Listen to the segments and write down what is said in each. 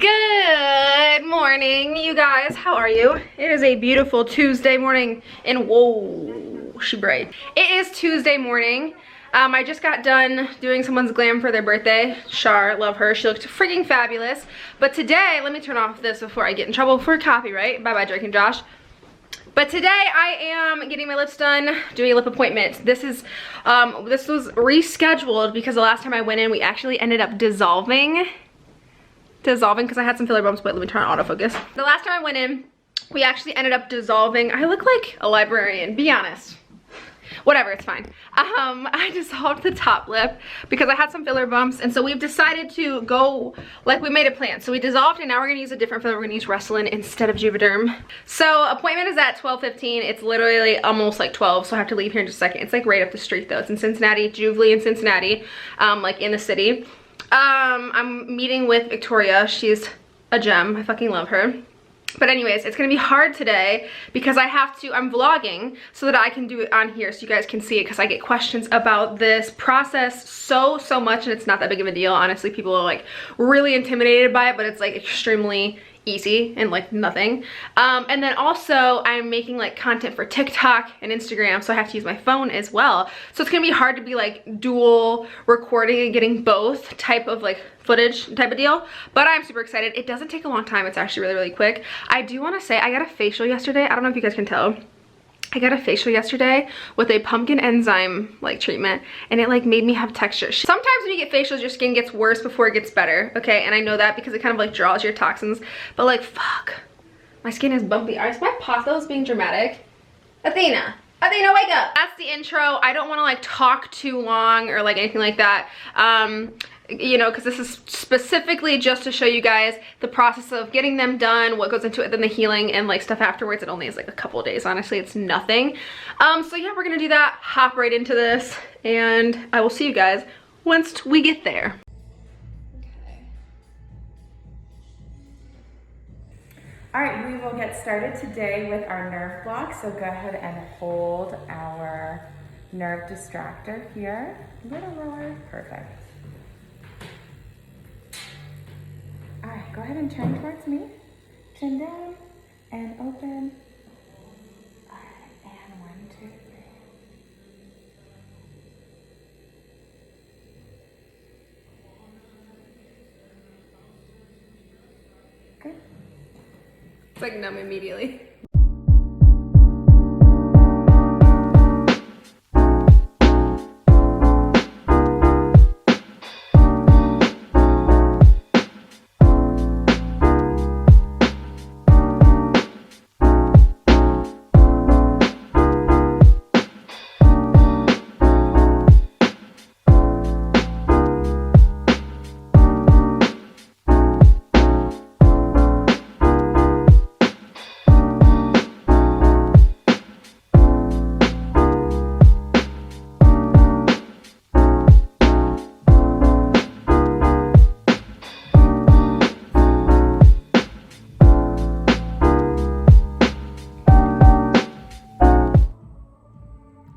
Good morning, you guys. How are you? It is a beautiful Tuesday morning in whoa, she bright. It is Tuesday morning. I just got done doing someone's glam for their birthday. Char, love her. She looked freaking fabulous. But today, let me turn off this before I get in trouble for copyright. Bye-bye, Drake and Josh. But today I am getting my lips done, doing a lip appointment. This was rescheduled because the last time I went in, we actually ended up dissolving because I had some filler bumps, but let me turn on autofocus. The last time I went in, we actually ended up dissolving. I look like a librarian, be honest. Whatever, it's fine. I dissolved the top lip because I had some filler bumps, and so we've decided to go, like we made a plan. So we dissolved, and now we're gonna use a different filler. We're gonna use Restylane instead of Juvederm. So appointment is at 12:15. It's literally almost like 12, so I have to leave here in just a second. It's like right up the street though. It's in Cincinnati, JUVLY in Cincinnati, like in the city. I'm meeting with Victoria. She's a gem. I fucking love her. But anyways, it's gonna be hard today because I'm vlogging so that I can do it on here so you guys can see it, because I get questions about this process so much, and it's not that big of a deal. Honestly, people are like really intimidated by it, but it's like extremely easy and like nothing. And then also I'm making like content for TikTok and Instagram, so I have to use my phone as well. So it's gonna be hard to be like dual recording and getting both type of like footage type of deal, but I'm super excited. It doesn't take a long time. It's actually really quick. I do want to say I got a facial yesterday. I don't know if you guys can tell. I got a facial yesterday with a pumpkin enzyme like treatment, and it like made me have texture. Sometimes when you get facials, your skin gets worse before it gets better, okay? And I know that because it kind of like draws your toxins, but like fuck, my skin is bumpy. Is my pathos being dramatic? Athena, wake up. That's the intro. I don't want to like talk too long or like anything like that. You know, because this is specifically just to show you guys the process of getting them done, what goes into it, then the healing and like stuff afterwards. It only is like a couple of days, honestly. It's nothing. So yeah, we're gonna do that, hop right into this, and I will see you guys once we get there. Okay. All right, we will get started today with our nerve block. So go ahead and hold our nerve distractor here. A little lower, perfect. All right, go ahead and turn towards me. Chin down and open. All right, and 1, 2, 3. Good. It's like numb immediately.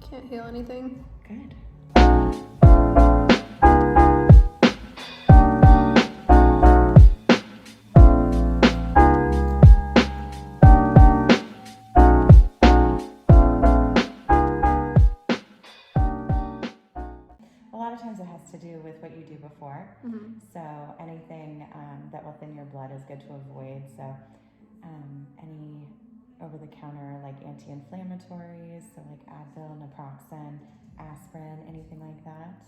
Can't feel anything. Good. A lot of times it has to do with what you do before. So anything that will thin your blood is good to avoid. So any over-the-counter like anti-inflammatories, so like Advil, naproxen, aspirin, anything like that.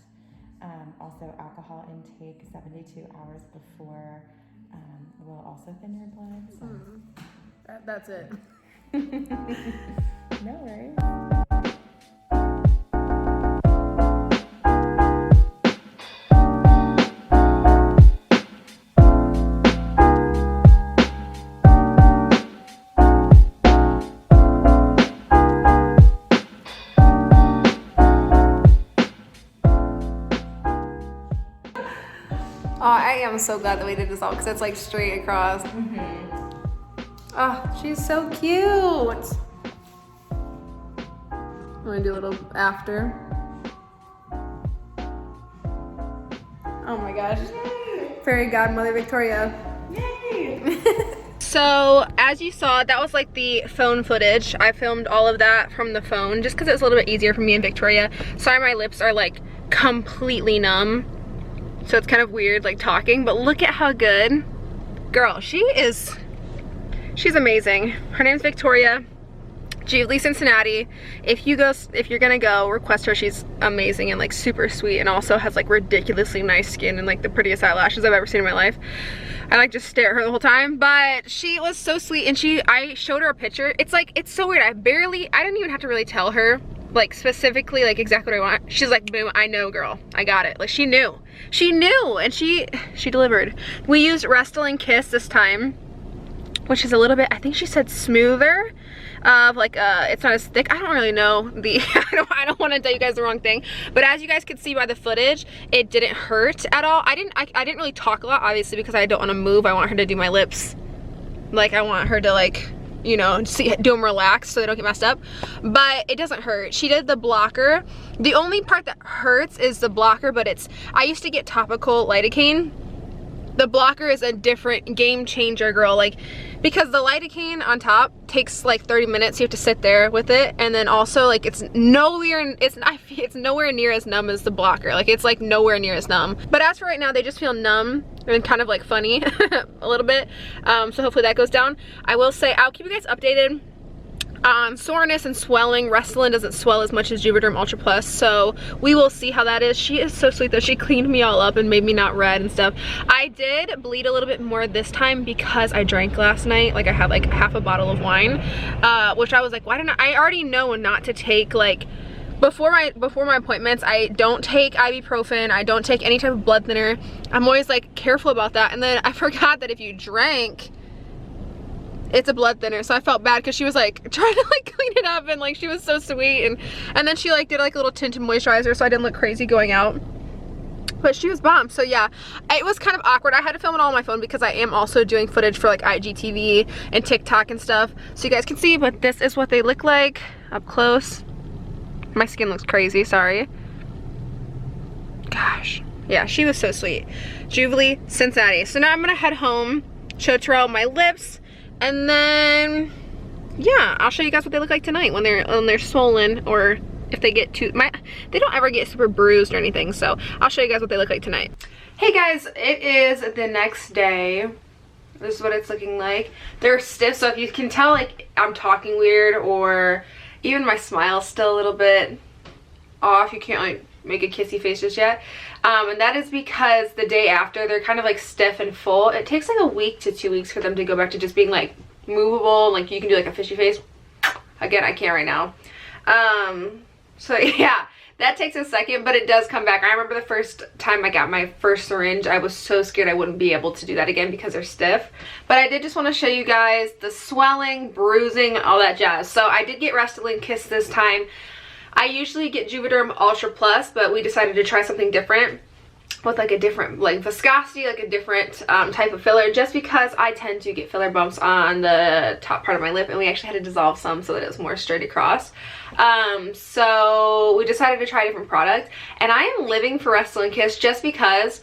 Also alcohol intake 72 hours before will also thin your blood. So. That's it. No worries. Oh, I am so glad that we did this all because it's like straight across. Oh, she's so cute. I'm gonna do a little after. Oh my gosh. Yay. Fairy godmother Victoria. Yay! So as you saw, that was like the phone footage. I filmed all of that from the phone just because it was a little bit easier for me and Victoria. Sorry, my lips are like completely numb, so it's kind of weird like talking, but look at how good. Girl, she's amazing. Her name's Victoria. JUVLY Cincinnati. If you're gonna go, request her. She's amazing and like super sweet, and also has like ridiculously nice skin and like the prettiest eyelashes I've ever seen in my life. I like just stare at her the whole time, but she was so sweet, and I showed her a picture. It's like, it's so weird. I didn't even have to really tell her like specifically like exactly what I want. She's like, boom, I know, girl, I got it. Like she knew, and she delivered. We used Restylane Kysse this time, which is a little bit, I think she said smoother, of like it's not as thick. I don't really know the I don't want to tell you guys the wrong thing, but as you guys could see by the footage, it didn't hurt at all. I didn't really talk a lot, obviously, because I don't want to move. I want her to do my lips, like I want her to like, you know, do them relaxed so they don't get messed up, but it doesn't hurt. She did the blocker. The only part that hurts is the blocker, but I used to get topical lidocaine. The blocker is a different game changer, girl, like, because the lidocaine on top takes like 30 minutes. You have to sit there with it, and then also like it's nowhere near as numb as the blocker. Like it's like nowhere near as numb. But as for right now, they just feel numb and kind of like funny a little bit. So hopefully that goes down. I will say I'll keep you guys updated on soreness and swelling. Restylane doesn't swell as much as Juvederm Ultra Plus, so we will see how that is. She is so sweet though. She cleaned me all up and made me not red and stuff. I did bleed a little bit more this time because I drank last night. Like I had like half a bottle of wine, which I was like, why didn't I already know not to take, like, before my appointments, I don't take ibuprofen, I don't take any type of blood thinner. I'm always like careful about that, and then I forgot that if you drank, it's a blood thinner, so I felt bad because she was like trying to like clean it up, and like she was so sweet, and then she like did like a little tinted moisturizer so I didn't look crazy going out, but she was bomb. So yeah, it was kind of awkward. I had to film it all on my phone because I am also doing footage for like IGTV and TikTok and stuff, so you guys can see, but this is what they look like up close. My skin looks crazy, sorry. Gosh, yeah, she was so sweet. JUVLY Cincinnati. So now I'm gonna head home, show Terrell my lips, and then yeah, I'll show you guys what they look like tonight when they're swollen, or if they get they don't ever get super bruised or anything. So I'll show you guys what they look like tonight. Hey guys, it is the next day. This is what it's looking like. They're stiff, so if you can tell like I'm talking weird, or even my smile's still a little bit off, you can't like make a kissy face just yet, and that is because the day after they're kind of like stiff and full. It takes like a week to 2 weeks for them to go back to just being like movable, like you can do like a fishy face. Again, I can't right now. So yeah, that takes a second, but it does come back. I remember the first time I got my first syringe, I was so scared I wouldn't be able to do that again because they're stiff. But I did just want to show you guys the swelling, bruising, all that jazz. So I did get Restylane Kysse this time. I usually get Juvederm Ultra Plus, but we decided to try something different with like a different like viscosity, like a different type of filler, just because I tend to get filler bumps on the top part of my lip, and we actually had to dissolve some so that it was more straight across. So we decided to try a different product, and I am living for Restylane Kysse just because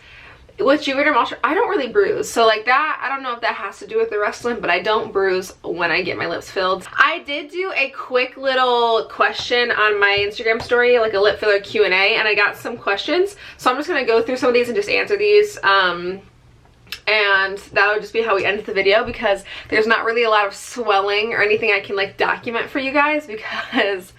with Juvederm Ultra, I don't really bruise. So like that, I don't know if that has to do with the Restylane, but I don't bruise when I get my lips filled. I did do a quick little question on my Instagram story, like a lip filler Q&A, and I got some questions. So I'm just gonna go through some of these and just answer these. And that would just be how we end the video, because there's not really a lot of swelling or anything I can like document for you guys because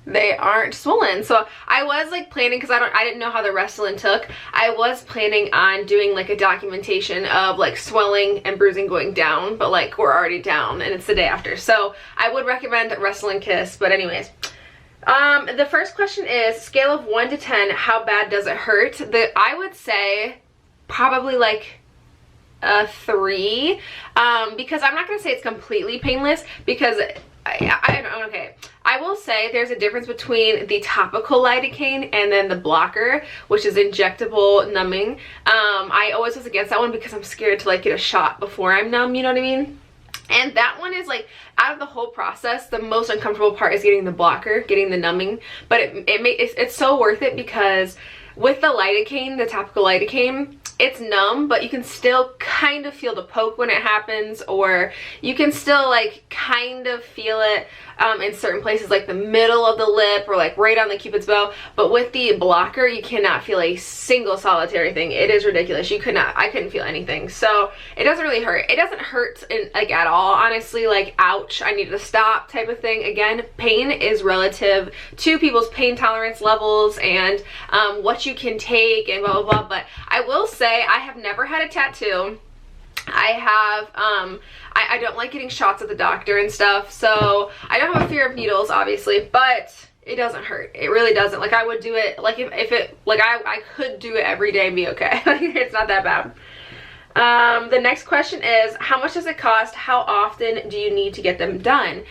they aren't swollen. So I was like planning, because I didn't know how the Restylane took, I was planning on doing like a documentation of like swelling and bruising going down, but like we're already down and it's the day after. So I would recommend Restylane Kysse. But anyways, the first question is, scale of 1 to 10, how bad does it hurt? I would say probably like a 3, because I'm not gonna say it's completely painless, because okay, I will say there's a difference between the topical lidocaine and then the blocker, which is injectable numbing. I always was against that one because I'm scared to like get a shot before I'm numb, you know what I mean? And that one is like, out of the whole process, the most uncomfortable part is getting the blocker, getting the numbing, but it's so worth it, because with the lidocaine, the topical lidocaine, it's numb, but you can still kind of feel the poke when it happens, or you can still like kind of feel it in certain places, like the middle of the lip or like right on the cupid's bow. But with the blocker, you cannot feel a single solitary thing. It is ridiculous. I couldn't feel anything. So it doesn't really hurt. It doesn't hurt like at all, honestly, like ouch, I need to stop type of thing. Again, pain is relative to people's pain tolerance levels and what you can take and blah blah blah. But I will say I have never had a tattoo. I have I don't like getting shots at the doctor and stuff, so I don't have a fear of needles, obviously, but it doesn't hurt. It really doesn't. Like, I would do it, like, if it, like, I could do it every day and be okay. It's not that bad. The next question is, how much does it cost? How often do you need to get them done?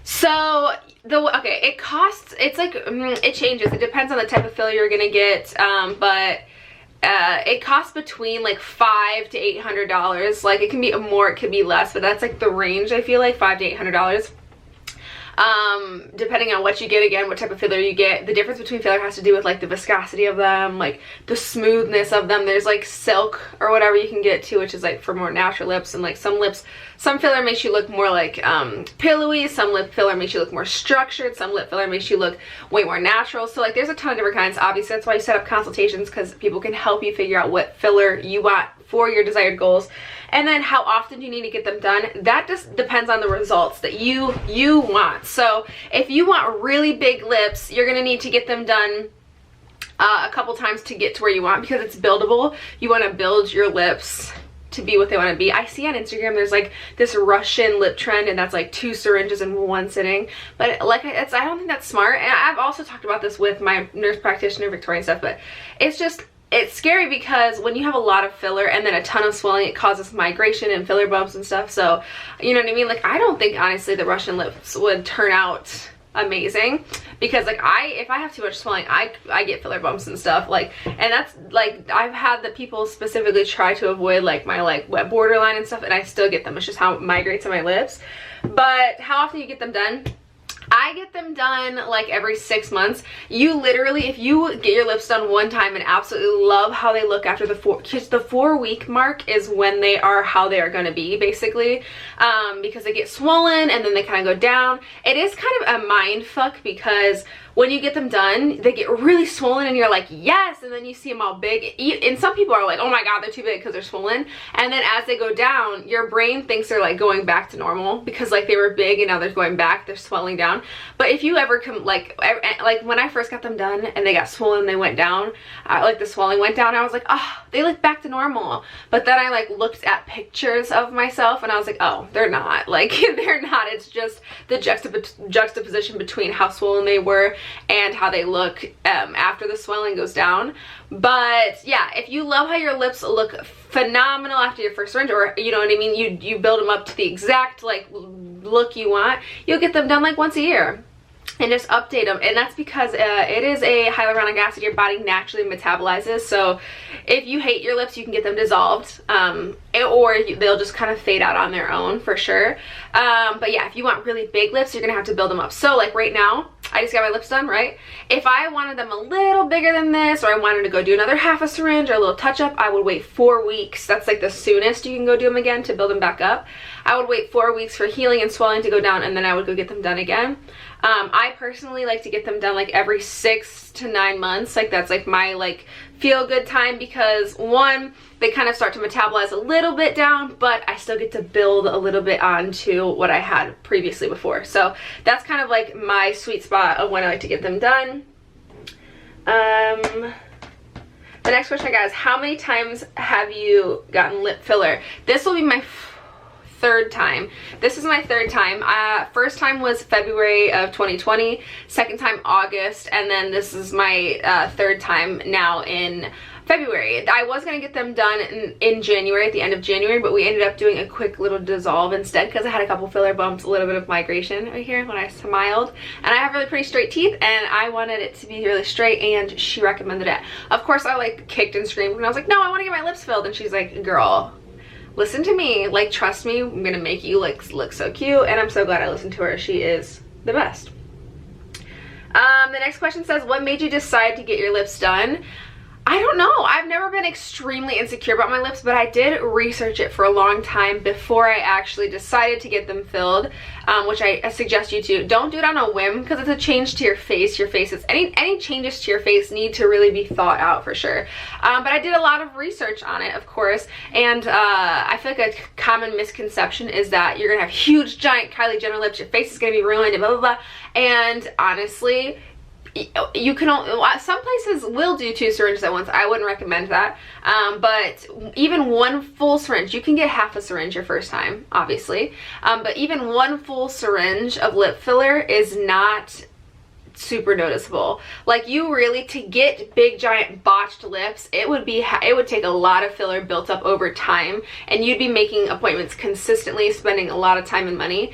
So, okay, it costs, it's like, it changes. It depends on the type of filler you're gonna get, but it costs between like $500 to $800. Like, it can be more, it could be less, but that's like the range, I feel like, $500 to $800. Depending on what you get, again, what type of filler you get. The difference between filler has to do with like the viscosity of them, like the smoothness of them. There's like silk or whatever you can get too, which is like for more natural lips, and like some filler makes you look more like pillowy, some lip filler makes you look more structured, some lip filler makes you look way more natural. So like there's a ton of different kinds. Obviously that's why you set up consultations, because people can help you figure out what filler you want for your desired goals. And then how often you need to get them done, that just depends on the results that you want. So if you want really big lips, you're gonna need to get them done a couple times to get to where you want, because it's buildable. You want to build your lips to be what they want to be. I see on Instagram there's like this Russian lip trend, and that's like 2 syringes in one sitting, but like I don't think that's smart. And I've also talked about this with my nurse practitioner Victoria and stuff, but it's scary, because when you have a lot of filler and then a ton of swelling, it causes migration and filler bumps and stuff. So you know what I mean? Like, I don't think honestly the Russian lips would turn out amazing, because like if I have too much swelling, I get filler bumps and stuff, like, and that's like, I've had the people specifically try to avoid like my like wet borderline and stuff, and I still get them. It's just how it migrates on my lips. But how often you get them done? I get them done like every 6 months. You literally, if you get your lips done one time and absolutely love how they look after the 4-week mark is when they are how they are going to be, basically, because they get swollen and then they kind of go down. It is kind of a mind fuck, because when you get them done, they get really swollen and you're like, yes, and then you see them all big. And some people are like, oh my god, they're too big because they're swollen. And then as they go down, your brain thinks they're like going back to normal, because like they were big and now they're going back, they're swelling down. But if you ever come, like when I first got them done and they got swollen, they went down, like the swelling went down, I was like, oh, they look back to normal. But then I like looked at pictures of myself and I was like, oh, they're not. Like, they're not. It's just the juxtaposition between how swollen they were and how they look after the swelling goes down. But yeah, if you love how your lips look phenomenal after your first syringe, or you know what I mean, you build them up to the exact like look you want, you'll get them done like once a year and just update them. And that's because it is a hyaluronic acid your body naturally metabolizes. So if you hate your lips, you can get them dissolved, or they'll just kind of fade out on their own for sure. But yeah, if you want really big lips, you're gonna have to build them up. So like right now, I just got my lips done, right? If I wanted them a little bigger than this, or I wanted to go do another half a syringe or a little touch up, I would wait 4 weeks. That's like the soonest you can go do them again to build them back up. I would wait 4 weeks for healing and swelling to go down, and then I would go get them done again. I personally like to get them done like every 6 to 9 months. Like, that's like my like feel good time, because one, they kind of start to metabolize a little bit down, but I still get to build a little bit onto what I had previously before. So that's kind of like my sweet spot of when I like to get them done. The next question I got is, how many times have you gotten lip filler? This will be my third time. This is my third time. First time was February of 2020, second time August, and then this is my third time now in February. I was going to get them done in January, at the end of January, but we ended up doing a quick little dissolve instead, because I had a couple filler bumps, a little bit of migration right here when I smiled, and I have really pretty straight teeth, and I wanted it to be really straight, and she recommended it. Of course, I like kicked and screamed, and I was like, no, I want to get my lips filled, and she's like, girl, listen to me, like, trust me, I'm gonna make you look so cute. And I'm so glad I listened to her. She is the best. The next question says, what made you decide to get your lips done? I don't know. I've never been extremely insecure about my lips, but I did research it for a long time before I actually decided to get them filled, which I suggest you to. Don't do it on a whim because it's a change to your face. Your face is, any changes to your face need to really be thought out for sure. But I did a lot of research on it, of course, and I feel like a common misconception is that you're gonna have huge, giant Kylie Jenner lips, your face is gonna be ruined, and blah, blah, blah. And honestly, you can only, some places will do 2 syringes at once. I wouldn't recommend that, but even 1 full syringe, you can get half a syringe your first time, obviously, but even 1 full syringe of lip filler is not super noticeable. Like, you really, to get big giant botched lips, it would take a lot of filler built up over time, and you'd be making appointments consistently, spending a lot of time and money.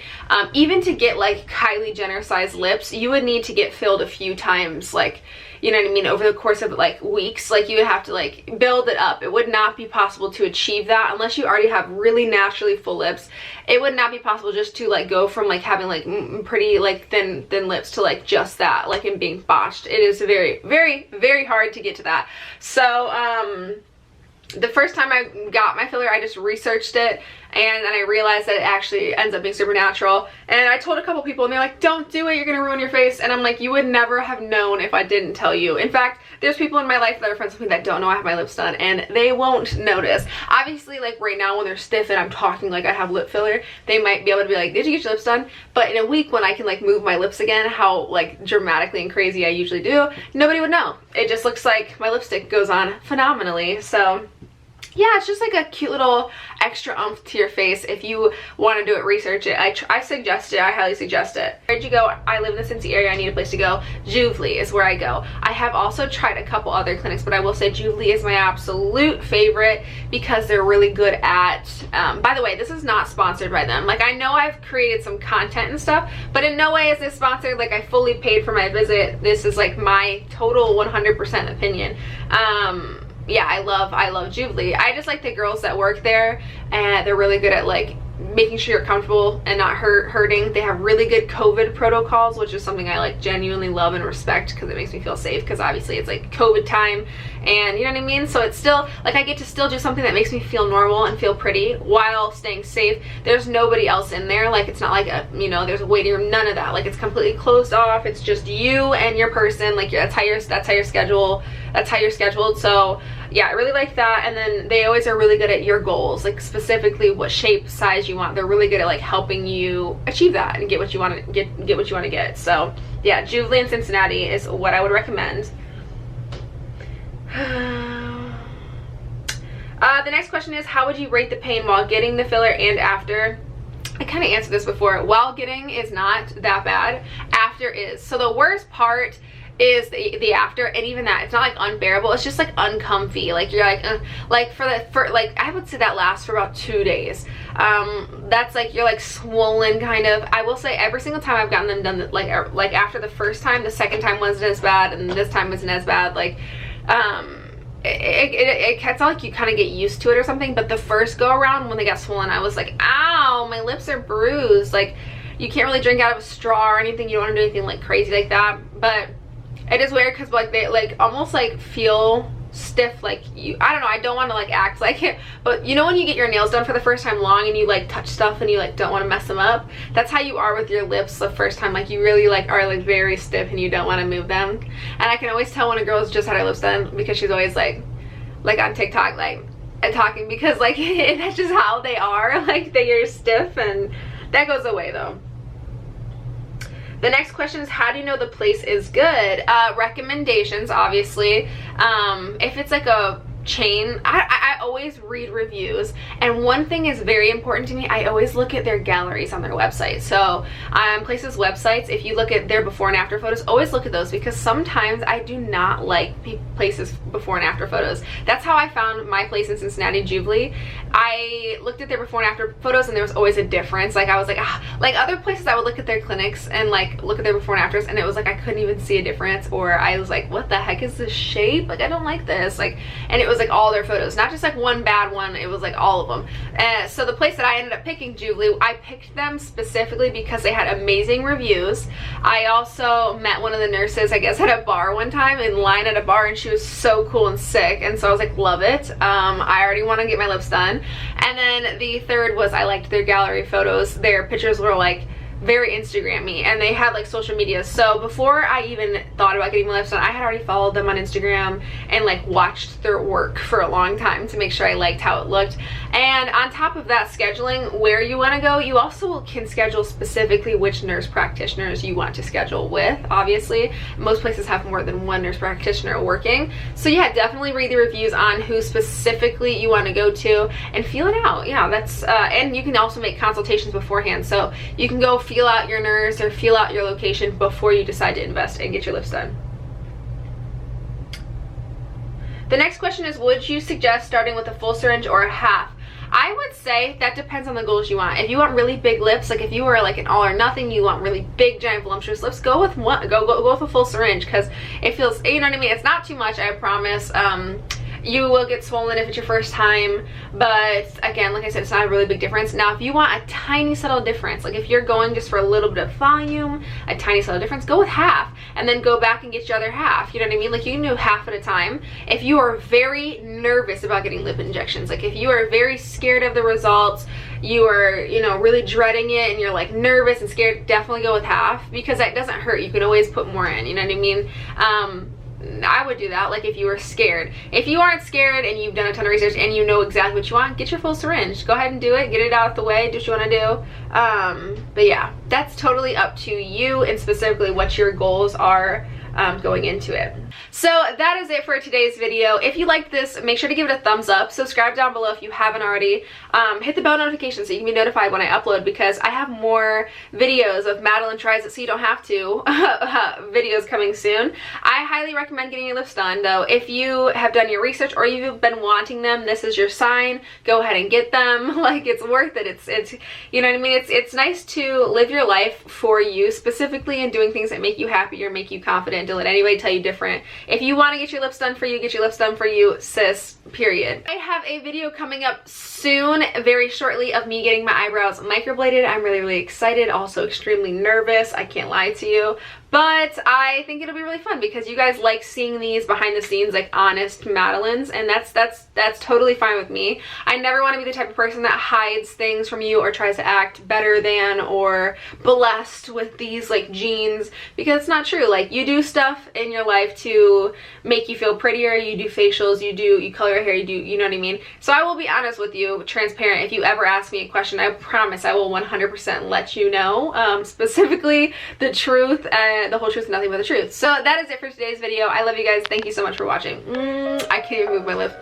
Even to get like Kylie Jenner sized lips, you would need to get filled a few times, like, you know what I mean, over the course of like weeks. Like, you would have to like build it up. It would not be possible to achieve that unless you already have really naturally full lips. It would not be possible just to like go from like having like pretty like thin lips to like just that, like, in being botched. It is very, very, very hard to get to that. So the first time I got my filler, I just researched it, and then I realized that it actually ends up being super natural. And I told a couple people, and they're like, don't do it, you're gonna ruin your face. And I'm like, you would never have known if I didn't tell you. In fact, there's people in my life that are friends with me that don't know I have my lips done, and they won't notice. Obviously, like right now when they're stiff and I'm talking like I have lip filler, they might be able to be like, did you get your lips done? But in a week when I can like move my lips again, how like dramatically and crazy I usually do, nobody would know. It just looks like my lipstick goes on phenomenally. So yeah, it's just like a cute little extra oomph to your face. If you want to do it, research it. I suggest it. I highly suggest it. Where'd you go? I live in the Cincy area. I need a place to go. JUVLY is where I go. I have also tried a couple other clinics, but I will say JUVLY is my absolute favorite because they're really good at, by the way, this is not sponsored by them. Like, I know I've created some content and stuff, but in no way is this sponsored. Like, I fully paid for my visit. This is like my total 100% opinion. Yeah, I love JUVLY. I just like the girls that work there, and they're really good at like making sure you're comfortable and not hurting. They have really good COVID protocols, which is something I like genuinely love and respect because it makes me feel safe, because obviously it's like COVID time, and you know what I mean? So it's still like I get to still do something that makes me feel normal and feel pretty while staying safe. There's nobody else in there. Like, it's not like a, you know, there's a waiting room, none of that. Like, it's completely closed off. It's just you and your person. Like, that's how you're scheduled. So yeah, I really like that. And then they always are really good at your goals, like specifically what shape, size you want. They're really good at like helping you achieve that and get what you want to get what you want to get. So yeah, JUVLY in Cincinnati is what I would recommend. The next question is, how would you rate the pain while getting the filler and after? I kind of answered this before. While getting is not that bad. After is. So the worst part is the after, and even that, it's not like unbearable, it's just like uncomfy. Like, you're like for like, I would say that lasts for about 2 days. That's like, you're like swollen kind of. I will say every single time I've gotten them done, like after the first time, the second time wasn't as bad, and this time wasn't as bad. Like, it's not like you kind of get used to it or something, but the first go around when they got swollen, I was like, ow, my lips are bruised. Like, you can't really drink out of a straw or anything. You don't want to do anything like crazy like that. But it is weird because like they like almost like feel stiff. Like, you, I don't know, I don't want to like act like it, but you know when you get your nails done for the first time long and you like touch stuff and you like don't want to mess them up? That's how you are with your lips the first time. Like, you really like are like very stiff and you don't want to move them. And I can always tell when a girl's just had her lips done because she's always like on TikTok like talking, because like that's just how they are. Like, they are stiff, and that goes away though. The next question is, how do you know the place is good? Recommendations, obviously. If it's like a chain, I always read reviews, and one thing is very important to me. I always look at their galleries on their website. So places websites, if you look at their before and after photos, always look at those, because sometimes I do not like places before and after photos. That's how I found my place in Cincinnati, JUVLY. I looked at their before and after photos, and there was always a difference. Like, I was like, like other places I would look at their clinics and like look at their before and afters, and it was like I couldn't even see a difference, or I was like, what the heck is this shape? Like, I don't like this. Like, and it was like all their photos, not just like one bad one, it was like all of them. So the place that I ended up picking, JUVLY, I picked them specifically because they had amazing reviews. I also met one of the nurses, I guess, at a bar one time, in line at a bar, and she was so cool and sick, and so I was like, love it. I already want to get my lips done. And then the third was I liked their gallery photos. Their pictures were like very Instagram-y, and they had like social media. So before I even thought about getting my lips done, I had already followed them on Instagram and like watched their work for a long time to make sure I liked how it looked. And on top of that, scheduling where you want to go, you also can schedule specifically which nurse practitioners you want to schedule with. Obviously, most places have more than one nurse practitioner working. So yeah, definitely read the reviews on who specifically you want to go to and feel it out. Yeah, that's and you can also make consultations beforehand, so you can go feel out your nurse or feel out your location before you decide to invest and get your lips done. The next question is, would you suggest starting with a full syringe or a half? I would say that depends on the goals you want. If you want really big lips, like if you were like an all or nothing, you want really big, giant, voluptuous lips, go with go with a full syringe, because it feels, you know what I mean? It's not too much, I promise. You will get swollen if it's your first time, but again, like I said, it's not a really big difference. Now, if you want a tiny subtle difference, like if you're going just for a little bit of volume, a tiny subtle difference, go with half, and then go back and get your other half. You know what I mean? Like, you can do half at a time. If you are very nervous about getting lip injections, like if you are very scared of the results, you are, you know, really dreading it, and you're like nervous and scared, definitely go with half, because that doesn't hurt. You can always put more in, you know what I mean? I would do that, like if you were scared. If you aren't scared and you've done a ton of research and you know exactly what you want, get your full syringe. Go ahead and do it, get it out of the way, do what you want to do. But yeah, that's totally up to you and specifically what your goals are going into it. So that is it for today's video. If you liked this, make sure to give it a thumbs up. Subscribe down below if you haven't already. Hit the bell notification so you can be notified when I upload, because I have more videos of Madeline Tries It So You Don't Have To videos coming soon. I highly recommend getting your lips done, though. If you have done your research or you've been wanting them, this is your sign. Go ahead and get them. Like, it's worth it. It's you know what I mean? It's nice to live your life for you specifically, and doing things that make you happy or make you confident. Don't let anybody tell you different. If you want to get your lips done for you, get your lips done for you, sis, period. I have a video coming up soon, very shortly, of me getting my eyebrows microbladed. I'm really, really excited, also extremely nervous, I can't lie to you. But I think it'll be really fun, because you guys like seeing these behind the scenes, like honest Madelines, and that's totally fine with me. I never want to be the type of person that hides things from you or tries to act better than or blessed with these like genes, because it's not true. Like, you do stuff in your life to make you feel prettier. You do facials, you color your hair, you know what I mean? So I will be honest with you, transparent. If you ever ask me a question, I promise I will 100% let you know, specifically the truth, and the whole truth and nothing but the truth. So that is it for today's video. I love you guys. Thank you so much for watching. I can't even move my lips.